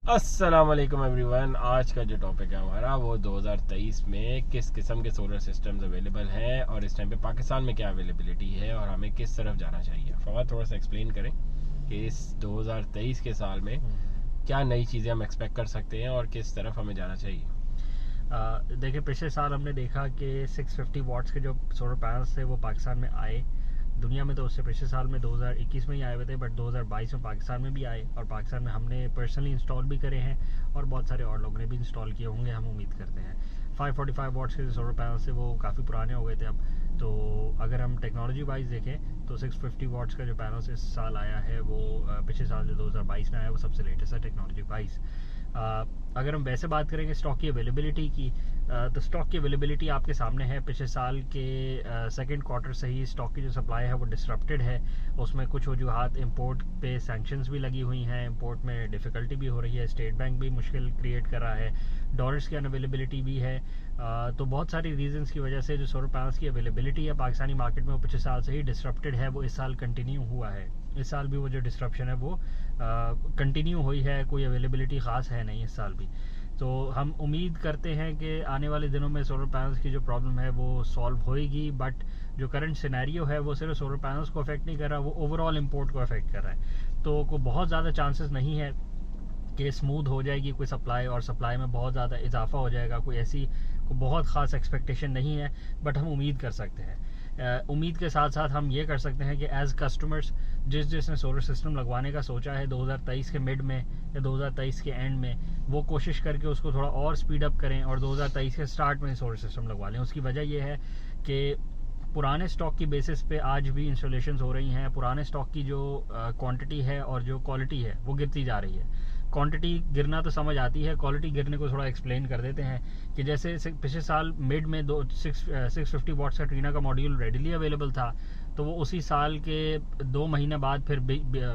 अस्सलाम वालेकुम एवरीवन। आज का जो टॉपिक है हमारा वो 2023 में किस किस्म के सोलर सिस्टम्स अवेलेबल हैं और इस टाइम पे पाकिस्तान में क्या अवेलेबिलिटी है और हमें किस तरफ जाना चाहिए। फवाद थोड़ा सा एक्सप्लेन करें कि इस 2023 के साल में क्या नई चीज़ें हम एक्सपेक्ट कर सकते हैं और किस तरफ हमें जाना चाहिए। देखिए, पिछले साल हमने देखा कि 650 वाट्स के जो सोलर पैनल्स थे वो पाकिस्तान में आए। दुनिया में तो उससे पिछले साल में 2021 में ही आए हुए थे, बट 2022 में पाकिस्तान में भी आए और पाकिस्तान में हमने पर्सनली इंस्टॉल भी करे हैं और बहुत सारे और लोगों ने भी इंस्टॉल किए होंगे, हम उम्मीद करते हैं। 545 वाट्स के जो सोलर पैनल्स थे वो काफ़ी पुराने हो गए थे अब। तो अगर हम टेक्नोलॉजी वाइज देखें तो 650 वाट्स का जो पैनल्स इस साल आया है वो पिछले साल जो 2022 में आया वो सबसे लेटेस्ट है टेक्नोलॉजी वाइज। अगर हम वैसे बात करेंगे स्टॉक की अवेलेबिलिटी की, तो स्टॉक की अवेलेबिलिटी आपके सामने है। पिछले साल के सेकंड क्वार्टर से ही स्टॉक की जो सप्लाई है वो डिसरप्टेड है। उसमें कुछ वजूहात इंपोर्ट पे सैंक्शंस भी लगी हुई हैं, इंपोर्ट में डिफ़िकल्टी भी हो रही है, स्टेट बैंक भी मुश्किल क्रिएट कर रहा है, डॉलर्स की अनअवेलेबिलिटी भी है। तो बहुत सारी रीजंस की वजह से जो सोलर पैनल्स की अवेलेबिलिटी है पाकिस्तानी मार्केट में वो पिछले साल से ही डिसरप्टेड है, वो इस साल कंटिन्यू हुआ है। इस साल भी वो जो डिसरप्शन है वो कंटिन्यू हुई है, कोई अवेलेबिलिटी ख़ास है नहीं इस साल भी। तो हम उम्मीद करते हैं कि आने वाले दिनों में सोलर पैनल्स की जो प्रॉब्लम है वो सॉल्व होएगी, बट जो करंट सिनेरियो है वो सिर्फ सोलर पैनल्स को अफेक्ट नहीं कर रहा, वो ओवरऑल इंपोर्ट को अफेक्ट कर रहा है। तो को बहुत ज़्यादा चांसेस नहीं है कि स्मूथ हो जाएगी कोई सप्लाई और सप्लाई में बहुत ज़्यादा इजाफा हो जाएगा, कोई ऐसी कोई बहुत ख़ास एक्सपेक्टेशन नहीं है, बट हम उम्मीद कर सकते हैं। उम्मीद के साथ साथ हम ये कर सकते हैं कि एज़ कस्टमर्स जिसने सोलर सिस्टम लगवाने का सोचा है 2023 के मिड में या 2023 के एंड में, वो कोशिश करके उसको थोड़ा और स्पीड अप करें और 2023 के स्टार्ट में सोलर सिस्टम लगवा लें। उसकी वजह यह है कि पुराने स्टॉक की बेसिस पे आज भी इंस्टॉलेशंस हो रही हैं। पुराने स्टॉक की जो क्वांटिटी है और जो क्वालिटी है वो गिरती जा रही है। क्वांटिटी गिरना तो समझ आती है, क्वालिटी गिरने को थोड़ा एक्सप्लेन कर देते हैं कि जैसे पिछले साल मिड में 650 वाट्स का ट्रीना का मॉड्यूल रेडिली अवेलेबल था, तो वो उसी साल के 2 महीने बाद, फिर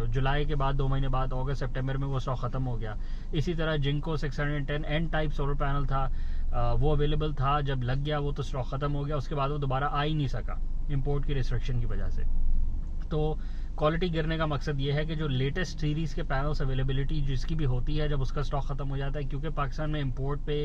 जुलाई के बाद 2 महीने बाद अगस्त सितंबर में वो स्टॉक ख़त्म हो गया। इसी तरह Jinko 610 N type solar panel था, वो अवेलेबल था, जब लग गया वो तो स्टॉक ख़त्म हो गया, उसके बाद वो दोबारा आ ही नहीं सका इंपोर्ट की रिस्ट्रिक्शन की वजह से। तो क्वालिटी गिरने का मकसद ये है कि जो लेटेस्ट सीरीज़ के पैनल्स अवेलेबिलिटी जिसकी भी होती है, जब उसका स्टॉक ख़त्म हो जाता है, क्योंकि पाकिस्तान में इंपोर्ट पे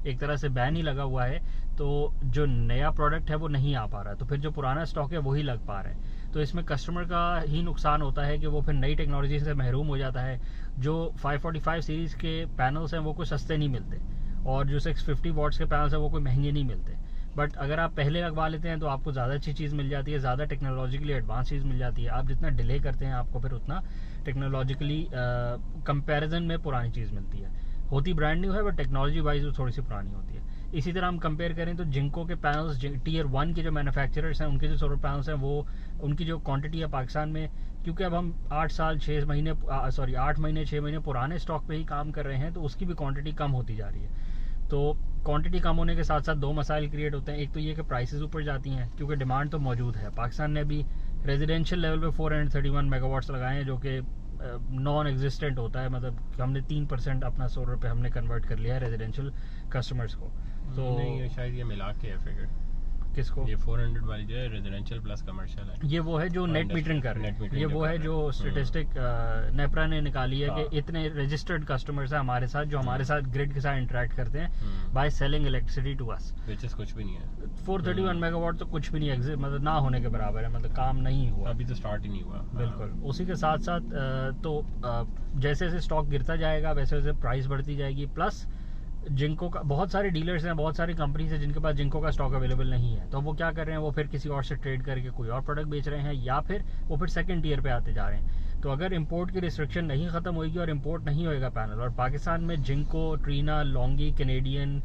एक तरह से बैन ही लगा हुआ है, तो जो नया प्रोडक्ट है वो नहीं आ पा रहा है, तो फिर जो पुराना स्टॉक है वही लग पा रहा है। तो इसमें कस्टमर का ही नुकसान होता है कि वो फिर नई टेक्नोलॉजी से महरूम हो जाता है। जो 545 सीरीज़ के पैनल्स हैं वो कोई सस्ते नहीं मिलते और जो 650 वाट्स के पैनल्स हैं वो कोई महंगे नहीं मिलते। बट अगर आप पहले लगवा लेते हैं तो आपको ज़्यादा अच्छी चीज़ मिल जाती है, ज़्यादा टेक्नोलॉजिकली एडवांस चीज़ मिल जाती है। आप जितना डिले करते हैं आपको फिर उतना टेक्नोलॉजिकली कंपैरिजन में पुरानी चीज़ मिलती है। होती ब्रांड न्यू है बट टेक्नोलॉजी वाइज वो थोड़ी सी पुरानी होती है। इसी तरह हम कंपेयर करें तो जिंको के पैनल्स, टीयर 1 के जो मैन्युफैक्चरर्स हैं उनके जो सोलर पैनल्स हैं वो उनकी जो क्वांटिटी है पाकिस्तान में, क्योंकि अब हम 8 महीने 6 महीने पुराने स्टॉक पे ही काम कर रहे हैं, तो उसकी भी क्वांटिटी कम होती जा रही है। तो क्वांटिटी कम होने के साथ साथ दो मसाइल क्रिएट होते हैं। एक तो ये कि प्राइसेस ऊपर जाती हैं क्योंकि डिमांड तो मौजूद है। पाकिस्तान ने अभी रेजिडेंशियल लेवल पे 431 मेगावाट्स लगाए हैं, जो कि नॉन एग्जिस्टेंट होता है, मतलब हमने 3% अपना सोलर पे हमने कन्वर्ट कर लिया है रेजिडेंशियल कस्टमर्स को। तो नहीं, शायद ये मिला के है फिगर। किसको? ये 400 वाली जो है रेजिडेंशियल प्लस कमर्शियल है, ये वो है जो नेट मीटरिंग कर रहे हैं, ये वो है जो स्टेटिस्टिक नेपरा ने निकाली है कि इतने रजिस्टर्ड कस्टमर्स हैं हमारे साथ जो हमारे साथ ग्रिड के साथ इंटरेक्ट करते हैं by selling electricity to us, which is कुछ भी नहीं है। 431 मेगावाट तो कुछ भी नहीं है, मतलब ना होने के बराबर है, मतलब काम नहीं हुआ, अभी तो स्टार्ट ही नहीं हुआ। बिल्कुल। उसी के साथ साथ तो जैसे जैसे स्टॉक गिरता जाएगा वैसे वैसे प्राइस बढ़ती जाएगी। प्लस जिंको का बहुत सारे डीलर्स हैं, बहुत सारी कंपनीज हैं जिनके पास जिंको का स्टॉक अवेलेबल नहीं है, तो वो क्या कर रहे हैं, वो फिर किसी और से ट्रेड करके कोई और प्रोडक्ट बेच रहे हैं या फिर वो फिर सेकंड टियर पे आते जा रहे हैं। तो अगर इंपोर्ट की रिस्ट्रिक्शन नहीं ख़त्म होगी और इंपोर्ट नहीं होएगा पैनल, और पाकिस्तान में Jinko, Trina, Longi, Canadian,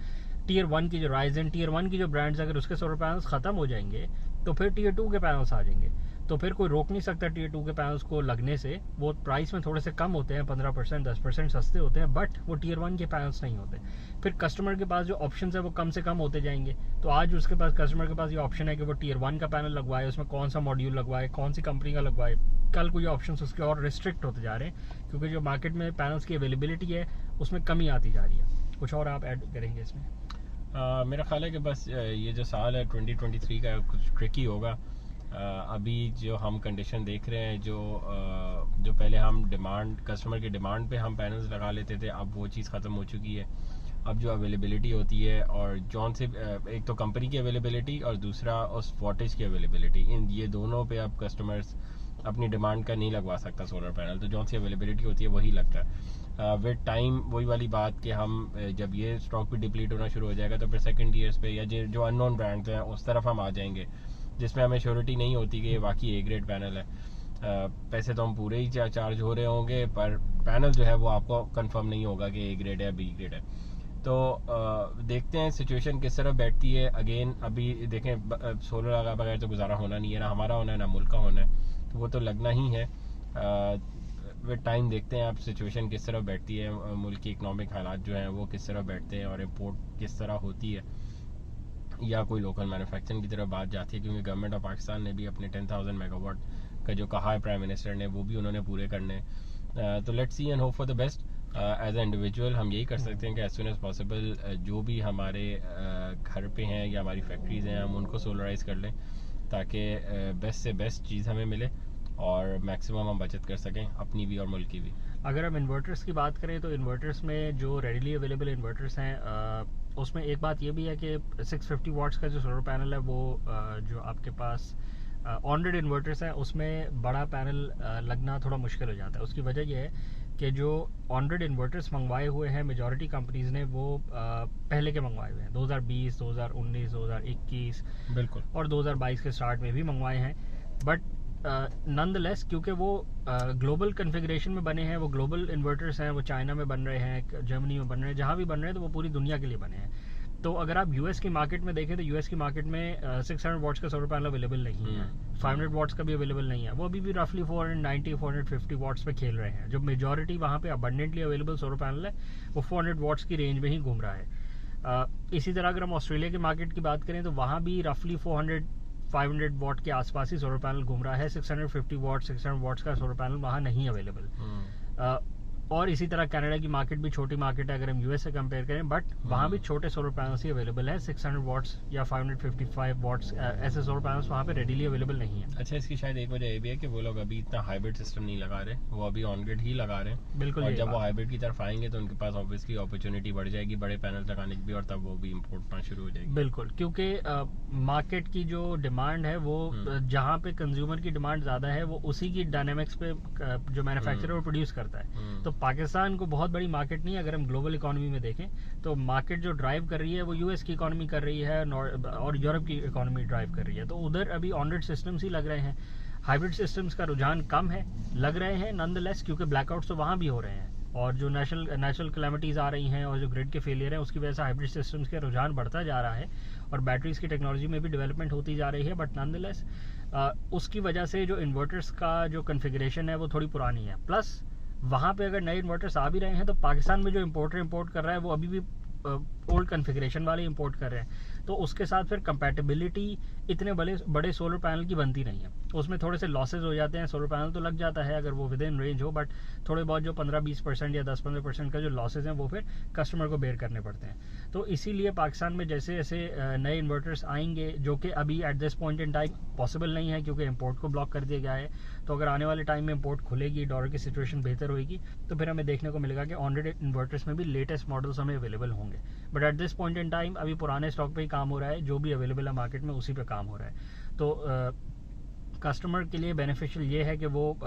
tier 1 की जो राइजन, टीयर 1 की जो ब्रांड्स, अगर उसके सोलर पैनल्स ख़त्म हो जाएंगे तो फिर टीयर 2 के पैनल्स आ जाएंगे। तो फिर कोई रोक नहीं सकता टीयर 2 के पैनल्स को लगने से। वो प्राइस में थोड़े से कम होते हैं, 15% 10% सस्ते होते हैं, बट वो टीयर 1 के पैनल्स नहीं होते। फिर कस्टमर के पास जो ऑप्शन है वो कम से कम होते जाएंगे। तो आज उसके पास, कस्टमर के पास ये ऑप्शन है कि वो टीयर 1 का पैनल लगवाए, उसमें कौन सा मॉड्यूल लगवाए, कौन सी कंपनी का लगवाए। कल को ये ऑप्शन उसके और रिस्ट्रिक्ट होते जा रहे हैं क्योंकि जो मार्केट में पैनल्स की अवेलेबिलिटी है उसमें कमी आती जा रही है। कुछ और आप ऐड करेंगे इसमें? मेरा ख्याल है कि बस ये जो साल है 2023 का कुछ ट्रिकी होगा अभी जो हम कंडीशन देख रहे हैं, जो पहले हम कस्टमर की डिमांड पे हम पैनल्स लगा लेते थे, अब वो चीज़ ख़त्म हो चुकी है। अब जो अवेलेबिलिटी होती है, और जौन से एक तो कंपनी की अवेलेबिलिटी और दूसरा उस वॉटेज की अवेलेबिलिटी, इन ये दोनों पे अब कस्टमर्स अपनी डिमांड का नहीं लगवा सकता सोलर पैनल। तो जौन सी अवेलेबिलिटी होती है वही लगता है। विद टाइम वही वाली बात कि हम जब ये स्टॉक भी डिप्लीट होना शुरू हो जाएगा तो फिर सेकंड ईयर्स पे या जो अननोन ब्रांड्स हैं उस तरफ हम आ जाएंगे, जिसमें हमें श्योरिटी नहीं होती कि ये वाकई ए ग्रेड पैनल है। पैसे तो हम पूरे ही चार्ज हो रहे होंगे, पर पैनल जो है वो आपको कंफर्म नहीं होगा कि ए ग्रेड है बी ग्रेड है। तो देखते हैं सिचुएशन किस तरह बैठती है। अगेन अभी देखें, सोलर लगा बगैर तो गुजारा होना नहीं है, ना हमारा होना है ना मुल्क का होना है, तो वो तो लगना ही है। विद टाइम देखते हैं अब सिचुएशन किस तरह बैठती है, मुल्क की इकनॉमिक हालात जो हैं वो किस तरह बैठते हैं और इम्पोर्ट किस तरह होती है या कोई लोकल मैन्युफैक्चरिंग की तरफ बात जाती है। क्योंकि गवर्नमेंट ऑफ पाकिस्तान ने भी अपने 10,000 मेगावाट का जो कहा है प्राइम मिनिस्टर ने, वो भी उन्होंने पूरे करने। तो let's see and hope for the best. As a individual हम यही कर सकते हैं कि एज सुन एज पॉसिबल जो भी हमारे घर पे हैं या हमारी फैक्ट्रीज़ हैं, हम उनको सोलराइज कर लें ताकि बेस्ट से बेस्ट चीज़ हमें मिले और मैक्सिमम हम बचत कर सकें, अपनी भी और मुल्क की भी। अगर हम इन्वर्टर्स की बात करें तो इन्वर्टर्स में जो रेडिली अवेलेबल इन्वर्टर्स हैं, उसमें एक बात ये भी है कि 650 वाट्स का जो सोलर पैनल है वो जो आपके पास ऑन ग्रिड इन्वर्टर्स हैं उसमें बड़ा पैनल लगना थोड़ा मुश्किल हो जाता है। उसकी वजह यह है कि जो ऑन ग्रिड इन्वर्टर्स मंगवाए हुए हैं मेजॉरिटी कंपनीज ने वो पहले के मंगवाए हुए हैं, 2020, 2019, 2021 बिल्कुल और 2022 के स्टार्ट में भी मंगवाए हैं। बट नॉनदलेस क्योंकि वो ग्लोबल कन्फिगरेशन में बने हैं, वो ग्लोबल इन्वर्टर्स हैं, वो चाइना में बन रहे हैं, जर्मनी में बन रहे हैं, जहाँ भी बन रहे हैं तो वो पूरी दुनिया के लिए बने हैं। तो अगर आप यूएस की मार्केट में देखें तो यूएस की मार्केट में 600 वाट्स का सोलर पैनल अवेलेबल नहीं है, 500 वाट्स का भी अवेलेबल नहीं है, वो अभी भी रफली 490 450 वाट्स पे खेल रहे हैं। जो मेजॉरिटी वहाँ पे अबंडेंटली अवेलेबल सोलर पैनल है वो 400 वाट्स की रेंज में ही घूम रहा है। इसी तरह अगर हम ऑस्ट्रेलिया की मार्केट की बात करें तो वहाँ भी रफली 500 वाट के आसपास ही सोलर पैनल घूम रहा है। 650 वाट 600 वाट्स का सोलर पैनल वहाँ नहीं अवेलेबल। और इसी तरह कनाडा की मार्केट भी छोटी मार्केट है अगर हम यूएस से कंपेयर करें, बट वहाँ भी छोटे सोलर पैनल्स ही अवेलेबल है। 600 वाट्स या 555 वाट्स ऐसे सोलर पैनल्स वहाँ पे रेडीली अवेलेबल नहीं है। अच्छा, इसकी शायद एक वजह ये भी है कि वो लोग अभी इतना हाइब्रिड सिस्टम नहीं लगा रहे, वो अभी ऑन ग्रिड ही लगा रहे हैं। बिल्कुल, और जब वो हाइब्रिड की तरफ आएंगे तो उनके पास ऑब्वियसली अपॉर्चुनिटी बढ़ जाएगी बड़े पैनल लगाने की भी, और तब वो भी इम्पोर्ट होना शुरू हो जाएगी। बिल्कुल, क्योंकि मार्केट की जो डिमांड है वो जहाँ पे कंज्यूमर की डिमांड ज़्यादा है वो उसी की डायनेमिक्स पे जो मैन्युफैक्चरर वो प्रोड्यूस करता है। तो पाकिस्तान को बहुत बड़ी मार्केट नहीं है अगर हम ग्लोबल इकोनॉमी में देखें तो मार्केट जो ड्राइव कर रही है वो यूएस की इकोनॉमी कर रही है और यूरोप की इकोनॉमी ड्राइव कर रही है। तो उधर अभी ऑन ग्रिड सिस्टम्स ही लग रहे हैं, हाइब्रिड सिस्टम्स का रुझान कम है, लग रहे हैं नॉनदलेस, क्योंकि ब्लैकआउट्स तो वहाँ भी हो रहे हैं और जो नेचुरल कैलेमिटीज़ आ रही हैं और जो ग्रिड के फेलियर हैं उसकी वजह से हाइब्रिड सिस्टम्स का रुझान बढ़ता जा रहा है और बैटरीज की टेक्नोलॉजी में भी डेवलपमेंट होती जा रही है। बट नॉनदलेस उसकी वजह से जो इन्वर्टर्स का जो कन्फिगरेशन है वो थोड़ी पुरानी है। प्लस वहाँ पे अगर नए इन्वर्टर्स आ भी रहे हैं तो पाकिस्तान में जो इम्पोर्टर इम्पोर्ट कर रहा है वो अभी भी ओल्ड कन्फिगरेशन वाले इंपोर्ट कर रहे हैं, तो उसके साथ फिर कंपैटिबिलिटी इतने बड़े सोलर पैनल की बनती नहीं है। उसमें थोड़े से लॉसेज हो जाते हैं, सोलर पैनल तो लग जाता है अगर वो विद इन रेंज हो, बट थोड़े बहुत जो 15-20% या 10-15% का जो लॉसेज हैं वो फिर कस्टमर को बेयर करने पड़ते हैं। तो इसीलिए पाकिस्तान में जैसे जैसे नए इन्वर्टर्स आएंगे, जो कि अभी eight this point in time possible नहीं है क्योंकि इम्पोर्ट को ब्लॉक कर दिया गया है, तो अगर आने वाले टाइम में इम्पोर्ट खुलेगी, डॉलर की सिचुएशन बेहतर होगी, तो फिर हमें देखने को मिलेगा कि ऑन-ग्रिड इन्वर्टर्स में भी लेटेस्ट मॉडल्स हमें अवेलेबल होंगे। But at this point in time अभी पुराने स्टॉक पे ही काम हो रहा है, जो भी अवेलेबल है मार्केट में उसी पे काम हो रहा है। तो कस्टमर के लिए बेनिफिशियल ये है कि वो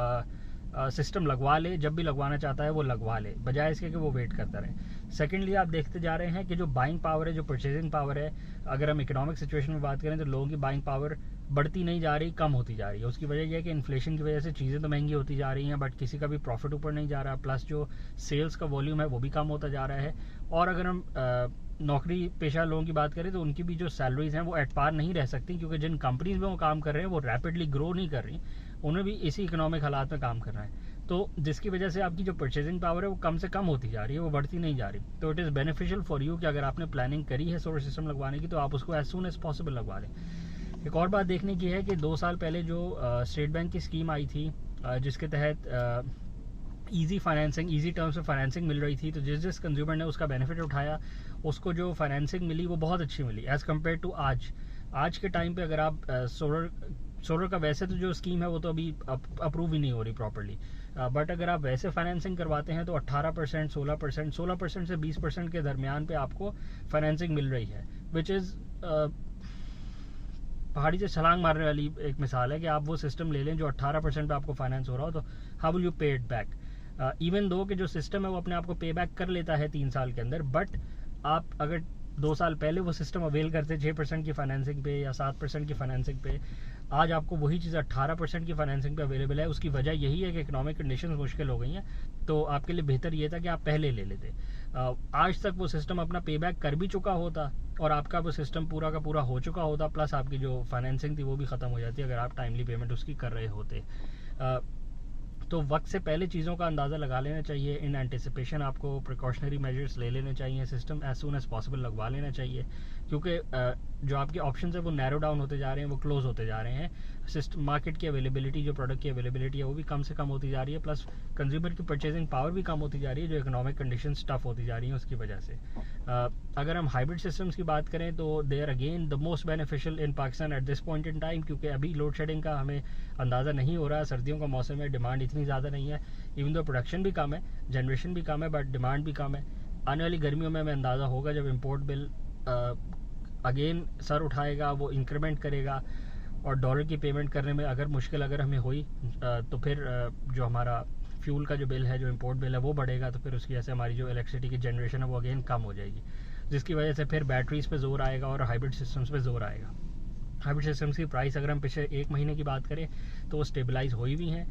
सिस्टम लगवा ले, जब भी लगवाना चाहता है वो लगवा ले, बजाय इसके कि वो वेट करता रहे। सेकेंडली आप देखते जा रहे हैं कि जो बाइंग पावर है, जो परचेजिंग पावर है, अगर हम इकोनॉमिक सिचुएशन में बात करें तो लोगों की बाइंग पावर बढ़ती नहीं जा रही, कम होती जा रही है। उसकी वजह यह है कि इन्फ्लेशन की वजह से चीज़ें तो महंगी होती जा रही हैं, बट किसी का भी प्रॉफिट ऊपर नहीं जा रहा, प्लस जो सेल्स का वॉल्यूम है वो भी कम होता जा रहा है। और अगर हम नौकरी पेशा लोगों की बात करें तो उनकी भी जो सैलरीज हैं वो एट पार नहीं रह सकती, क्योंकि जिन कंपनीज में वो काम कर रहे हैं वो रैपिडली ग्रो नहीं कर रही, उन्हें भी इसी इकोनॉमिक हालात में काम करना है। तो जिसकी वजह से आपकी जो परचेजिंग पावर है वो कम से कम होती जा रही है, वो बढ़ती नहीं जा रही। तो it is beneficial for you कि अगर आपने प्लानिंग करी है सोलर सिस्टम लगवाने की तो आप उसको एज सून एज पॉसिबल लगवा लें। एक और बात देखने की है कि 2 साल पहले जो स्टेट बैंक की स्कीम आई थी, जिसके तहत ईजी फाइनेंसिंग, ईजी टर्म्स में फाइनेंसिंग मिल रही थी, तो जिस कंज्यूमर ने उसका बेनिफिट उठाया उसको जो फाइनेंसिंग मिली वो बहुत अच्छी मिली एज़ कम्पेयर टू आज के टाइम पे। अगर आप सोलर सोलर का वैसे तो जो स्कीम है वो तो अभी अप्रूव ही नहीं हो रही प्रॉपर्ली, बट अगर आप वैसे फाइनेंसिंग करवाते हैं तो 18%, 16%, 16% से 20% के दरमियान पे आपको फाइनेंसिंग मिल रही है, विच इज़ पहाड़ी से छलांग मारने वाली एक मिसाल है कि आप वो सिस्टम ले लें जो 18% पे आपको फाइनेंस हो रहा हो, तो हाउ विल यू पे इट बैक। इवन दो कि जो सिस्टम है वो अपने आप को पे बैक कर लेता है 3 साल के अंदर, बट आप अगर 2 साल पहले वो सिस्टम अवेल करते 6% की फाइनेंसिंग पे या 7% की फाइनेंसिंग पे, आज आपको वही चीज़ 18% की फाइनेंसिंग पे अवेलेबल है। उसकी वजह यही है कि इकोनॉमिक कंडीशंस मुश्किल हो गई हैं, तो आपके लिए बेहतर ये था कि आप पहले ले लेते। आज तक वो सिस्टम अपना पे बैक कर भी चुका होता और आपका वो सिस्टम पूरा का पूरा हो चुका होता, प्लस आपकी जो फाइनेंसिंग थी वो भी ख़त्म हो जाती अगर आप टाइमली पेमेंट उसकी कर रहे होते। तो वक्त से पहले चीज़ों का अंदाज़ा लगा लेना चाहिए। इन एंटिसिपेशन आपको प्रिकॉशनरी मेजर्स ले लेने चाहिए, system as soon as possible लगवा लेना चाहिए, क्योंकि जो आपके ऑप्शंस है वो नैरो डाउन होते जा रहे हैं, वो क्लोज होते जा रहे हैं। सिस्टम मार्केट की अवेलेबिलिटी, जो प्रोडक्ट की अवेलेबिलिटी है वो भी कम से कम होती जा रही है, प्लस कंज्यूमर की परचेजिंग पावर भी कम होती जा रही है, जो इकोनॉमिक कंडीशन टफ होती जा रही है उसकी वजह से। अगर हम हाइब्रिड सिस्टम्स की बात करें तो they are again the most beneficial in Pakistan at this point in time, क्योंकि अभी लोड शेडिंग का हमें अंदाज़ा नहीं हो रहा। सर्दियों का मौसम है, डिमांड इतनी ज़्यादा नहीं है, इवन दो प्रोडक्शन भी कम है, जनरेशन भी कम है, बट डिमांड भी कम है। आने वाली गर्मियों में हमें अंदाज़ा होगा जब इम्पोर्ट बिल अगेन सर उठाएगा, वो इंक्रीमेंट करेगा, और डॉलर की पेमेंट करने में अगर मुश्किल अगर हमें हुई तो फिर जो हमारा फ्यूल का जो बिल है, जो इम्पोर्ट बिल है वो बढ़ेगा, तो फिर उसकी वजह से हमारी जो इलेक्ट्रिसिटी की जनरेशन है वो अगेन कम हो जाएगी, जिसकी वजह से फिर बैटरीज पे जोर आएगा और हाइब्रिड सिस्टम्स पे जोर आएगा। हाइब्रिड सिस्टम्स की प्राइस अगर हम पिछले 1 महीने की बात करें तो वो स्टेबलाइज हुई हुई हैं,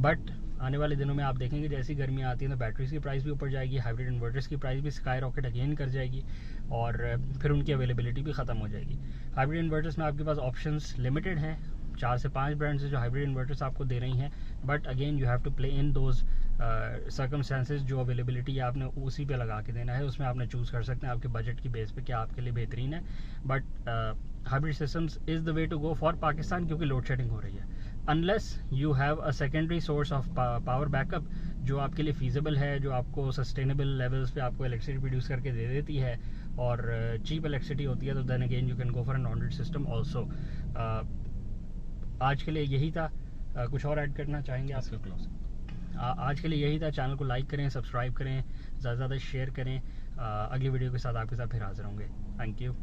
बट आने वाले दिनों में आप देखेंगे जैसी गर्मी आती है तो बैटरीज की प्राइस भी ऊपर जाएगी, हाइब्रिड इन्वर्टर्स की प्राइस भी स्काई रॉकेट अगेन कर जाएगी, और फिर उनकी अवेलेबिलिटी भी ख़त्म हो जाएगी। हाइब्रिड इन्वर्टर्स में आपके पास ऑप्शंस लिमिटेड हैं, 4 से 5 ब्रांड्स जो हाइब्रिड इन्वर्टर्स आपको दे रही हैं, but again you have to play in those circumstances, जो अवेलेबिलिटी है आपने उसी पे लगा के देना है, उसमें आपने चूज़ कर सकते हैं आपके बजट की बेस पे क्या आपके लिए बेहतरीन है। But hybrid systems is the way to go for Pakistan, क्योंकि लोड शेडिंग हो रही है। Unless you have a secondary source of power backup जो आपके लिए फीजिबल है, जो आपको सस्टेनेबल लेवल्स पे आपको इलेक्ट्रिसिटी प्रोड्यूस करके दे देती है और चीप इलेक्ट्रिसिटी होती है, तो then again you can go for an on grid system also. आज के लिए यही था। कुछ और ऐड करना चाहेंगे आप? आज के लिए यही था। चैनल को लाइक करें, सब्सक्राइब करें, ज़्यादा से ज़्यादा शेयर करें। अगली वीडियो के साथ आपके साथ फिर हाजिर होंगे। Thank you.